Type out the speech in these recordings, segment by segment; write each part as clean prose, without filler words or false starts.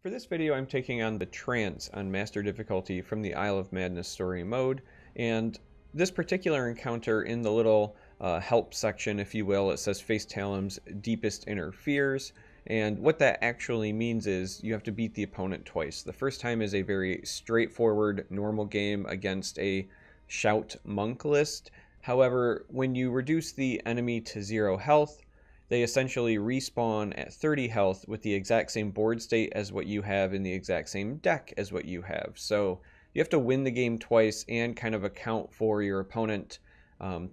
For this video, I'm taking on the Trance on Master Difficulty from the Isle of Madness story mode, and this particular encounter in the little help section, if you will, it says Face Talem's deepest inner fears, and what that actually means is you have to beat the opponent twice. The first time is a very straightforward, normal game against a Shout Monk list. However, when you reduce the enemy to 0 health, they essentially respawn at 30 health with the exact same board state as what you have in the exact same deck as what you have. So you have to win the game twice and kind of account for your opponent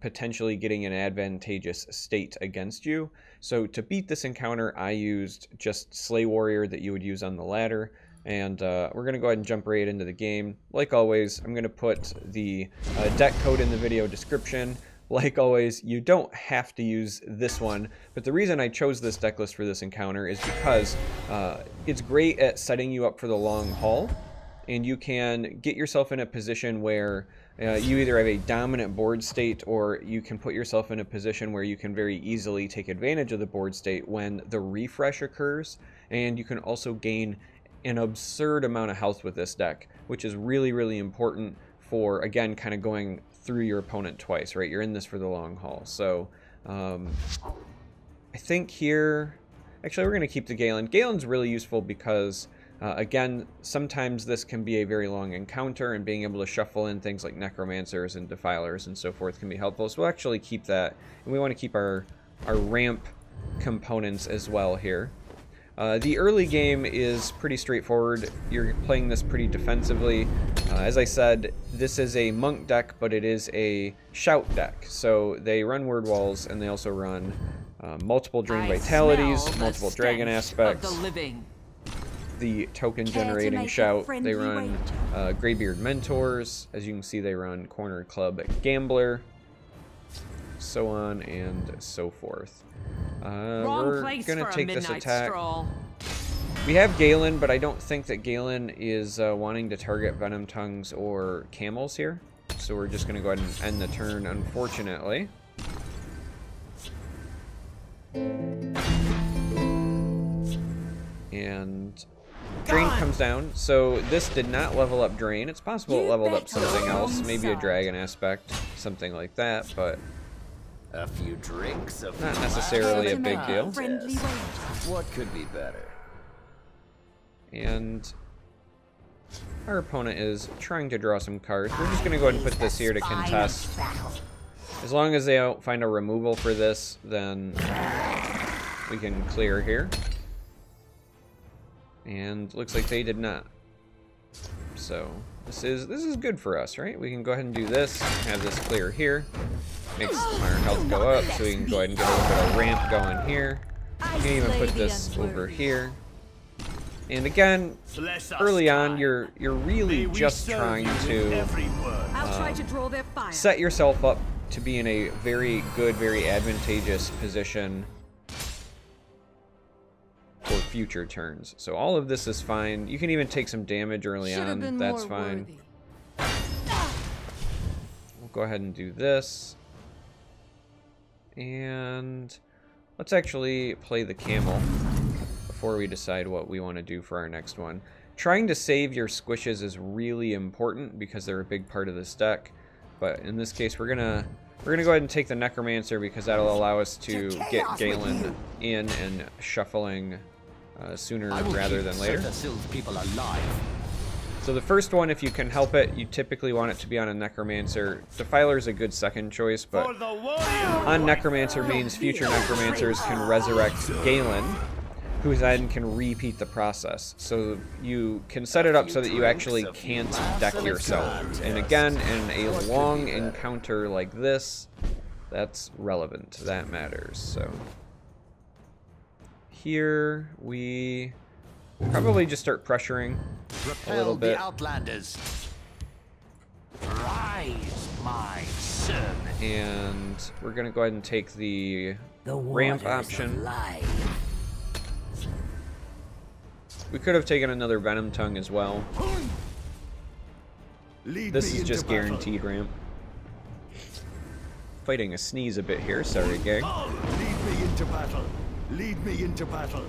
potentially getting an advantageous state against you. So to beat this encounter, I used just Slay Warrior that you would use on the ladder. And we're going to go ahead and jump right into the game. Like always, I'm going to put the deck code in the video description. Like always, you don't have to use this one, but the reason I chose this deck list for this encounter is because it's great at setting you up for the long haul, and you can get yourself in a position where you either have a dominant board state, or you can put yourself in a position where you can very easily take advantage of the board state when the refresh occurs, and you can also gain an absurd amount of health with this deck, which is really, really important for, again, kind of going through your opponent twice, right? You're in this for the long haul. So I think here, actually we're going to keep the Galen. Galen's really useful because again, sometimes this can be a very long encounter, and being able to shuffle in things like Necromancers and Defilers and so forth can be helpful. So we'll actually keep that, and we want to keep our ramp components as well here. The early game is pretty straightforward. You're playing this pretty defensively. As I said, this is a monk deck, but it is a shout deck. So they run word walls, and they also run multiple drain vitalities, multiple dragon aspects, the token generating shout. They run Greybeard Mentors. As you can see, they run Corner Club Gambler, so on and so forth. We're gonna take this attack. Stroll. We have Galen, but I don't think that Galen is wanting to target Venom Tongues or Camels here. So we're just gonna go ahead and end the turn, unfortunately. And Drain comes down. So this did not level up Drain. It's possible it leveled up something else, maybe a Dragon Aspect, something like that, but a few drinks, not necessarily a big deal. What could be better? And our opponent is trying to draw some cards. We're just going to go ahead and put this here to contest. As long as they don't find a removal for this, then we can clear here. And looks like they did not. So this is good for us, right? We can go ahead and do this, have this clear here. Makes our health go up, so we can go ahead and get a little bit of ramp going here. You can even put this over here. And again, early on, you're really just trying to set yourself up to be in a very good, very advantageous position for future turns. So all of this is fine. You can even take some damage early on. That's fine. We'll go ahead and do this. And let's actually play the Camel before we decide what we want to do for our next one. Trying to save your squishes is really important because they're a big part of this deck. But in this case, we're gonna go ahead and take the Necromancer because that'll allow us to get Galen in and shuffling sooner rather than later. So the first one, if you can help it, you typically want it to be on a Necromancer. Defiler is a good second choice, but on Necromancer means future Necromancers can resurrect Galen, who then can repeat the process. So you can set it up so that you actually can't deck yourself. And again, in a long encounter like this, that's relevant. That matters. So here we probably just start pressuring a little bit. Rise, my son. And we're gonna go ahead and take the ramp option. We could have taken another Venom Tongue as well. This is just guaranteed ramp. Fighting a sneeze a bit here, sorry gang. Lead me into battle. Lead me into battle.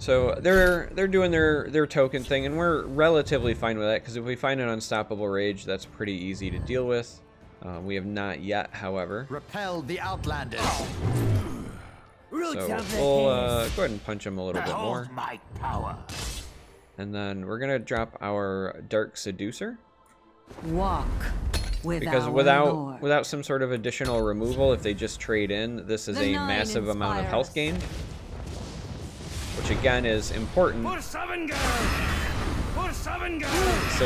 So they're doing their token thing, and we're relatively fine with that, because if we find an unstoppable rage, that's pretty easy to deal with. We have not yet, however. Repel the Outlanders. So we'll go ahead and punch him a little bit more. My power. And then we're going to drop our Dark Seducer. Walk with Because our without Lord. some sort of additional removal, if they just trade in, this is a massive amount of health gain. Which again is important. So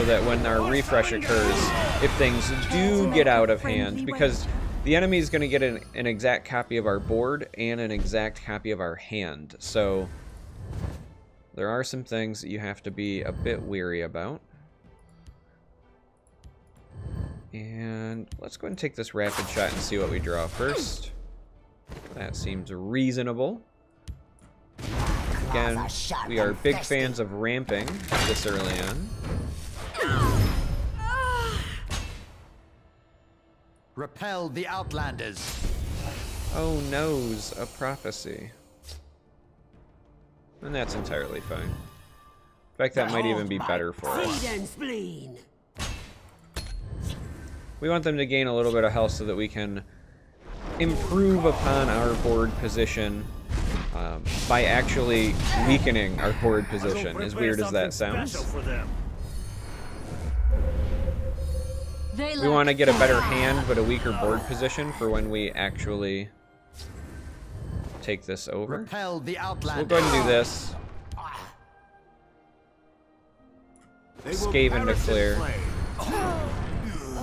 that when our refresh occurs, if things do get out of hand, because the enemy is going to get an exact copy of our board and an exact copy of our hand. So there are some things that you have to be a bit weary about. And let's go ahead and take this rapid shot and see what we draw first. That seems reasonable. Again, we are big fans of ramping this early on. Repel the Outlanders. Oh no's, a prophecy. And that's entirely fine. In fact, that might even be better for us. We want them to gain a little bit of health so that we can improve upon our board position by actually weakening our board position, as weird as that sounds. We want to get a better hand but a weaker board position for when we actually take this over. Repel the So we'll go ahead and do this. Skaven to clear.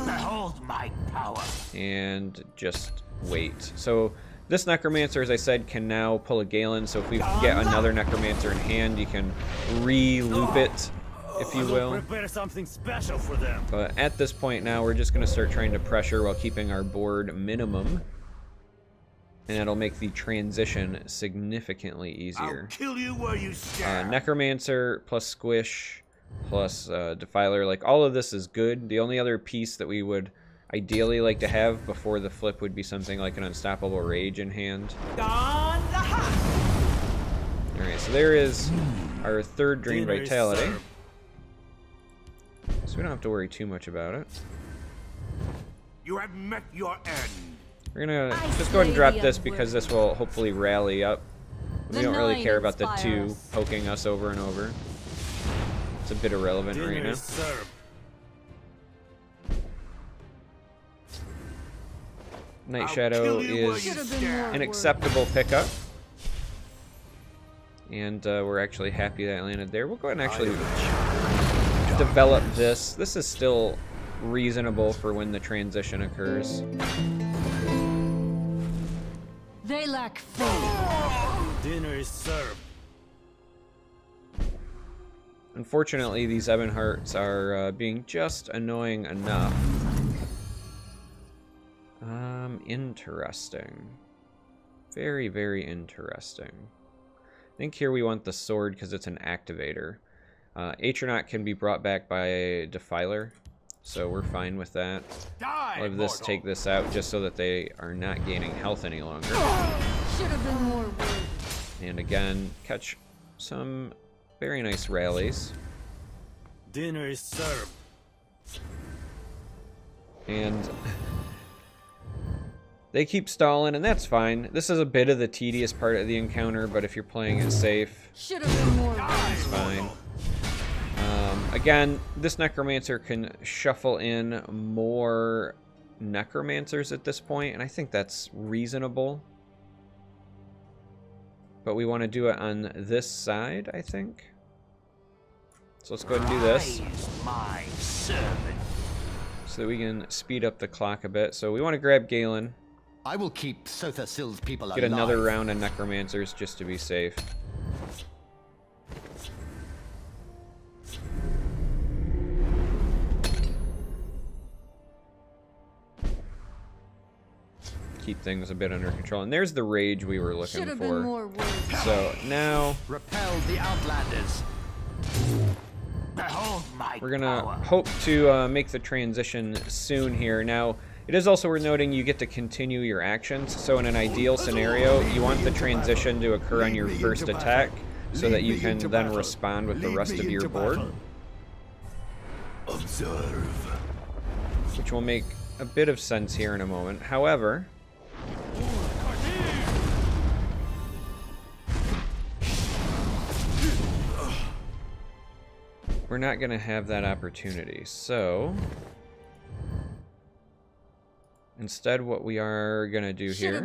Behold my power. And just wait. So this Necromancer, as I said, can now pull a Galen, so if we get another Necromancer in hand, you can re-loop it, if you will. Prepare something special for them. But at this point now, we're just going to start trying to pressure while keeping our board minimum. And that'll make the transition significantly easier. I'll kill you where you stand. Necromancer plus Squish plus Defiler, like all of this is good. The only other piece that we would ideally like to have before the flip would be something like an Unstoppable Rage in hand. Alright, so there is our third Drain Vitality. So we don't have to worry too much about it. You have met your end. We're gonna just go ahead and drop this because this will hopefully rally up. We don't really care about the two poking us over and over. It's a bit irrelevant right now. Night Shadow is an acceptable pickup. And we're actually happy that landed there. We'll go ahead and actually develop this. This is still reasonable for when the transition occurs. They lack faith. Dinner is served. Unfortunately, these Ebonhearts are being just annoying enough. Interesting. Very, very interesting. I think here we want the sword because it's an activator. Atronaut can be brought back by a Defiler, so we're fine with that. I'll have this take this out just so that they are not gaining health any longer. Should have been more words. And again, catch some very nice rallies. Dinner is served. And they keep stalling, and that's fine. This is a bit of the tedious part of the encounter, but if you're playing it safe, Should have been more words. it's fine. Again, this Necromancer can shuffle in more Necromancers at this point, and I think that's reasonable. But we want to do it on this side, I think. So let's go ahead and do this. My servant. So that we can speed up the clock a bit. So we want to grab Galen. I will keep Sotha Sill's people alive. Get another round of Necromancers just to be safe. Keep things a bit under control. And there's the rage we were looking Should have for. been more words. So now Repel the Outlanders. Behold my we're gonna power. hope to make the transition soon here. Now, it is also worth noting you get to continue your actions. So in an ideal scenario, you want the transition to occur on your first attack, so that you can then respond with the rest of your board. Observe. Which will make a bit of sense here in a moment. However, we're not going to have that opportunity. So instead, what we are going to do here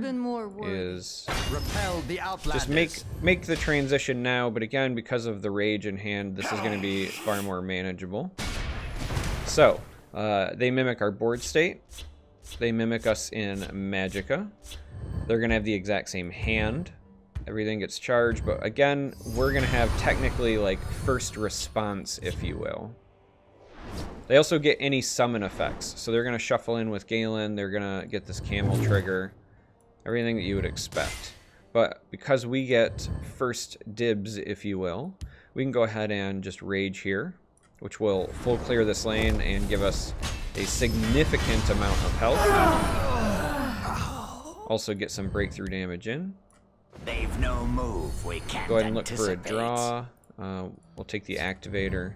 is Repel the just outlanders. make the transition now. But again, because of the rage in hand, this is going to be far more manageable. So they mimic our board state. They mimic us in Magicka. They're going to have the exact same hand. Everything gets charged, but again, we're going to have technically like first response, if you will. They also get any summon effects. So they're going to shuffle in with Galen. They're going to get this camel trigger. Everything that you would expect. But because we get first dibs, if you will, we can go ahead and just rage here, which will full clear this lane and give us a significant amount of health. Also get some breakthrough damage in. They've no move we can't Go ahead and look for a anticipate. draw. We'll take the activator.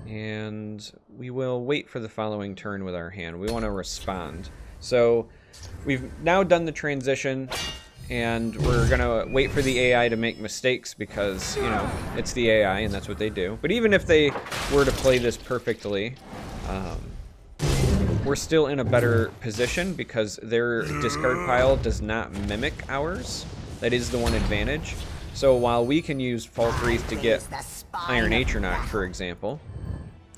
And we will wait for the following turn with our hand. We want to respond. So we've now done the transition, and we're going to wait for the AI to make mistakes because, you know, it's the AI and that's what they do. But even if they were to play this perfectly, we're still in a better position because their discard pile does not mimic ours. That is the one advantage. So while we can use Falk Wreath to get Iron Atronach, for example,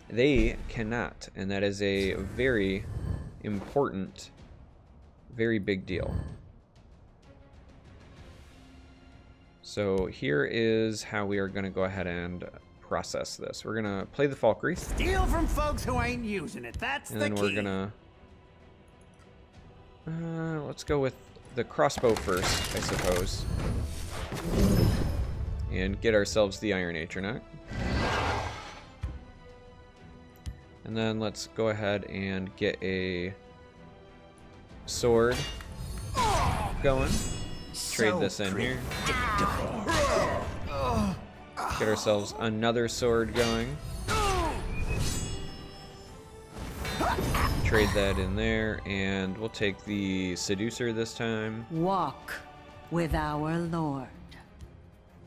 they cannot. And that is a very important, very big deal. So here is how we are going to go ahead and process this. We're going to play the Falk Wreath. Steal from folks who ain't using it. That's And the then key. we're gonna let's go with the crossbow first, I suppose, and get ourselves the Iron Atronach. And then let's go ahead and get a sword going. Trade this in here. Get ourselves another sword going. Trade that in there, and we'll take the Seducer this time. Walk with our Lord.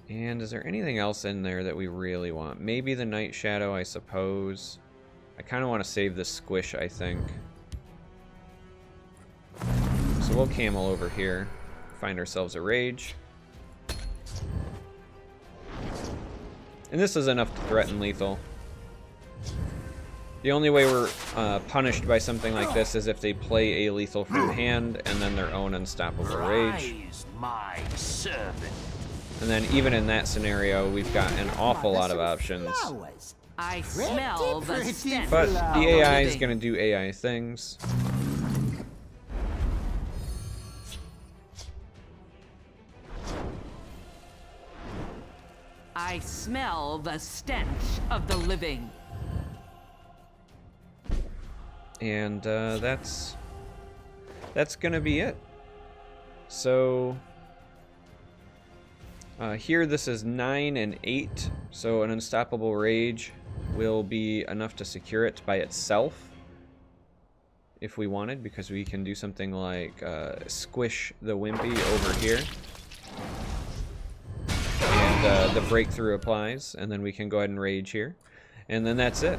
And is there anything else in there that we really want? Maybe the Night Shadow, I suppose. I kind of want to save the Squish, I think. So we'll camel over here. Find ourselves a Rage. And this is enough to threaten lethal. The only way we're punished by something like this is if they play a lethal from hand and then their own unstoppable rage. Rise, my servant. And then even in that scenario, we've got an awful lot of options. I smell the stench. But the AI is going to do AI things. I smell the stench of the living. And that's going to be it. So here this is 9 and 8. So an Unstoppable Rage will be enough to secure it by itself if we wanted, because we can do something like squish the Wimpy over here. And the breakthrough applies, and then we can go ahead and rage here. And then that's it.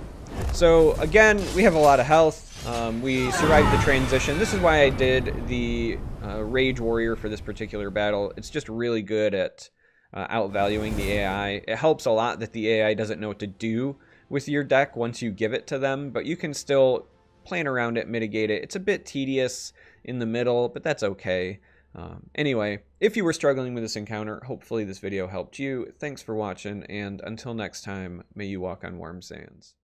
So again, we have a lot of health. We survived the transition. This is why I did the Rage Warrior for this particular battle. It's just really good at outvaluing the AI. It helps a lot that the AI doesn't know what to do with your deck once you give it to them, but you can still plan around it, mitigate it. It's a bit tedious in the middle, but that's okay. Anyway, if you were struggling with this encounter, hopefully this video helped you. Thanks for watching, and until next time, may you walk on warm sands.